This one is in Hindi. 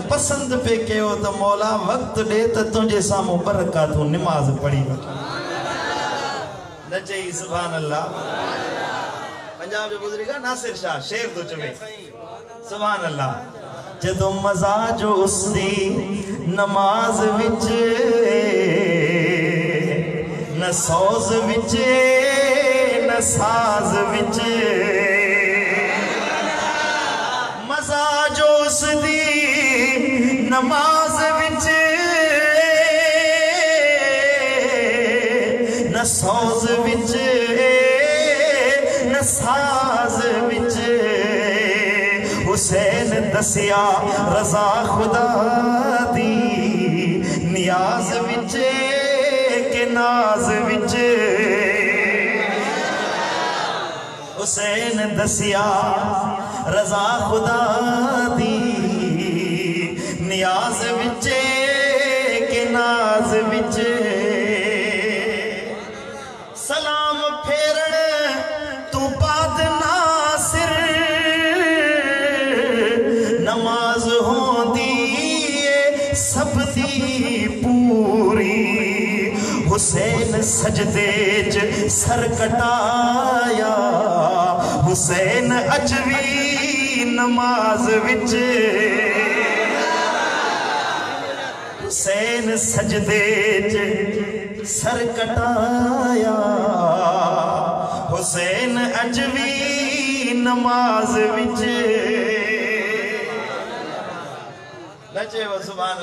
पसंद पे कयो तो मौला वक्त दे तो तुझे सामू बरकत तू नमाज पढ़ी न चई सुभान अल्लाह। पंजाब जो बुजुर्ग नासिर शाह शेर तो चवे सुभान अल्लाह। जदों मजा जो उसदी नमाज विच न सौज विच न साज विच मजा जो उसदी नमाज विच न सौज विच न साज विच हुसैन दसिया रजा खुदा दी नियाज विच के नाज विच हुसैन दसिया रजा खुदा दी नियाज विच के नाज विच सलाम फेरण तू बाद नासिर नमाज होंदी सब दी पूरी हुसैन सजदे च सर कटाया हुसैन अजवी नमाज विच हुसैन सजदे च सर कटाया हुसैन अजवी नमाज विच नचे वो सुभान